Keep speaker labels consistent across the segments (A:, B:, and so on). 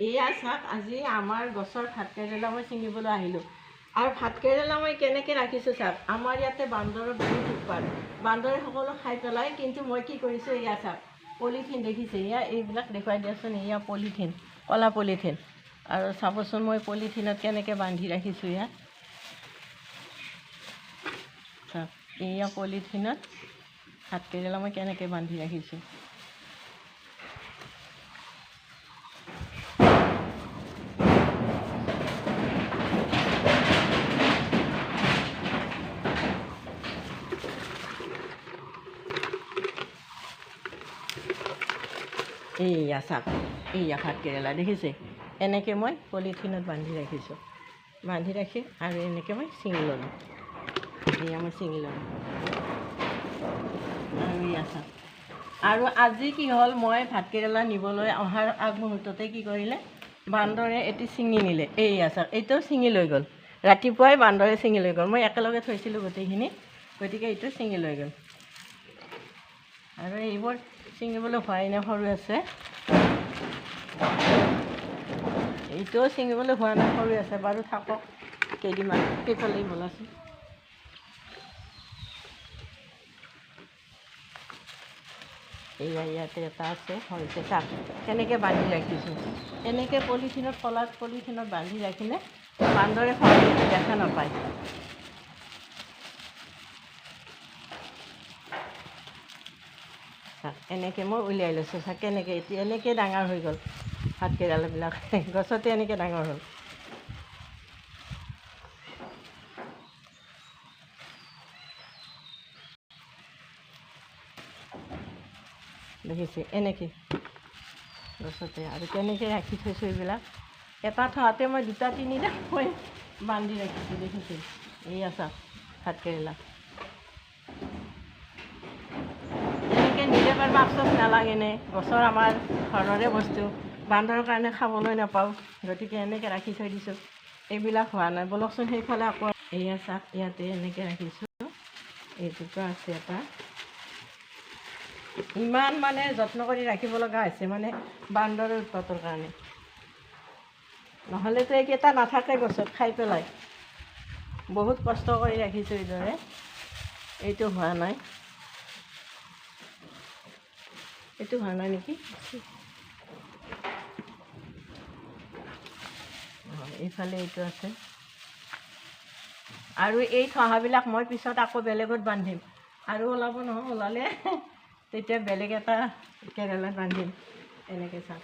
A: এয়া চাওক, আজি আমাৰ গছৰ ভাতকেৰেলা মই ছিঙিবলৈ আহিলোঁ। আৰু ভাতকেৰেলা মই কেনেকৈ ৰাখিছোঁ চাওক, আমাৰ ইয়াতে বান্দৰৰ বহুত উৎপাত, বান্দৰে সকলো খাই পেলাই। কিন্তু মই কি কৰিছোঁ, এয়া চাওক, পলিথিন দেখিছে, এয়া এইবিলাক দেখুৱাই দিয়াচোন। এয়া পলিথিন, ক'লা পলিথিন। আৰু চাবচোন মই পলিথিনত কেনেকৈ বান্ধি ৰাখিছোঁ। ইয়াত চাওক, এয়া পলিথিনত ভাতকেৰেলা মই কেনেকৈ বান্ধি ৰাখিছোঁ। এইয়া চাওক, এইয়া ভাতকেৰেলা দেখিছে, এনেকৈ মই পলিথিনত বান্ধি ৰাখিছোঁ। বান্ধি ৰাখি আৰু এনেকৈ মই ছিঙি ল'লোঁ। এয়া মই ছিঙি ল'লোঁ। আৰু এয়া চাওক, আৰু আজি কি হ'ল, মই ভাতকেৰেলা নিবলৈ অহাৰ আগমুহূৰ্ততে কি কৰিলে, বান্দৰে এটি ছিঙি নিলে। এইয়া চাওক, এইটোও ছিঙি লৈ গ'ল। ৰাতিপুৱাই বান্দৰে ছিঙি লৈ গ'ল। মই একেলগে থৈছিলোঁ গোটেইখিনি, গতিকে এইটো ছিঙি লৈ গ'ল। আৰু এইবোৰ ছিঙিবলৈ হোৱাই নাই, সৰু আছে। এইটোও ছিঙিবলৈ হোৱা নাই, সৰু আছে। বাৰু থাকক কেইদিনমান, সেইফালেই ব'লাচোন। এইয়া ইয়াতে এটা আছে, হৈছে চাওক, কেনেকৈ বান্ধি ৰাখিছোঁ। এনেকৈ পলিথিনত, ক'লা পলিথিনত বান্ধি ৰাখিলে বান্দৰে দেখা নাপায়। এনেকৈ মই উলিয়াই লৈছোঁ চাওক, কেনেকৈ এতিয়া এনেকৈ ডাঙৰ হৈ গ'ল ভাতকেৰেলাবিলাক, গছতে এনেকৈ ডাঙৰ হ'ল। দেখিছে, এনেকৈ গছতে। আৰু কেনেকৈ ৰাখি থৈছোঁ এইবিলাক, এটা ঠাইতে মই দুটা তিনিটা মই বান্ধি ৰাখিছোঁ। দেখিছে, এইয়া চাওক ভাতকেৰেলা। এনেকৈ নিলে বাৰু আফচোচ নালাগেনে, গছৰ আমাৰ ঘৰৰে বস্তু, বান্দৰৰ কাৰণে খাবলৈ নাপাওঁ, গতিকে এনেকৈ ৰাখি থৈ দিছোঁ। এইবিলাক হোৱা নাই, ব'লকচোন সেইফালে আকৌ। এইয়া চাওক, ইয়াতে এনেকৈ ৰাখিছোঁ। এইটোতো আছে এটা, ইমান মানে যত্ন কৰি ৰাখিব লগা হৈছে, মানে বান্দৰৰ উৎপাতৰ কাৰণে। নহ'লেতো এইকেইটা নাথাকে গছত, খাই পেলাই। বহুত কষ্ট কৰি ৰাখিছোঁ এইদৰে। এইটো হোৱা নাই, এইটো হোৱা নাই নেকি। এইফালে এইটো আছে। আৰু এই থহাবিলাক মই পিছত আকৌ বেলেগত বান্ধিম। আৰু ওলাব নহয়, ওলালে তেতিয়া বেলেগ এটা কেৰেলাত বান্ধিম। এনেকৈ চাওক,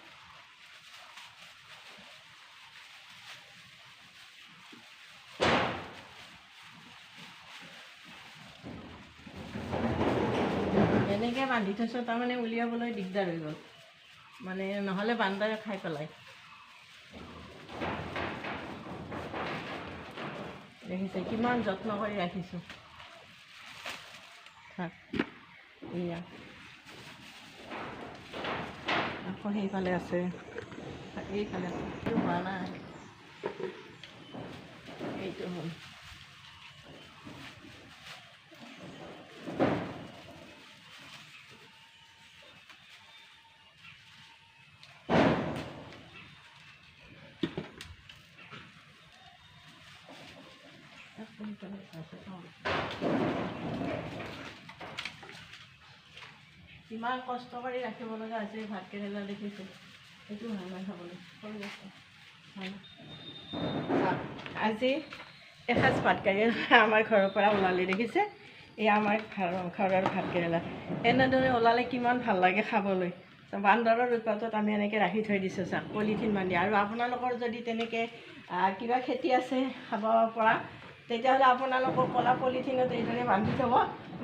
A: এনেকৈ বান্ধি থৈছোঁ। তাৰমানে উলিয়াবলৈ দিগদাৰ হৈ গ'ল, মানে নহ'লে বান্দৰে খাই পেলায়। দেখিছে কিমান যত্ন কৰি ৰাখিছোঁ। এয়া আকৌ সেইফালে আছে, এইফালে আছে। এইটো হোৱা নাই, এইটো হ'ল। কিমান কষ্ট কৰি ৰাখিব লগা হৈছে ভাতকেৰেলা, দেখিছে। এইটো ভাল নাই খাবলৈ, সৰু আছে। আজি এসাঁজ ভাতকেৰেলা আমাৰ ঘৰৰ পৰা ওলালে, দেখিছে। এই আমাৰ ঘৰৰ ভাতকেৰেলা এনেদৰে ওলালে কিমান ভাল লাগে খাবলৈ। বান্দৰৰ উৎপাতত আমি এনেকৈ ৰাখি থৈ দিছোঁ চাওক, পলিথিন বান্ধি। আৰু আপোনালোকৰ যদি তেনেকৈ কিবা খেতি আছে খাব পৰা, তেতিয়াহ'লে আপোনালোকৰ ক'লা পলিথিনত এইদৰে বান্ধি থ'ব,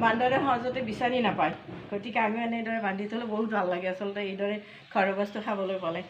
A: বান্দৰে সহজতে বিচাৰি নাপায়। গতিকে আমি এনেদৰে বান্ধি থ'লে বহুত ভাল লাগে আচলতে, এইদৰে ঘৰৰ বস্তু খাবলৈ পালে।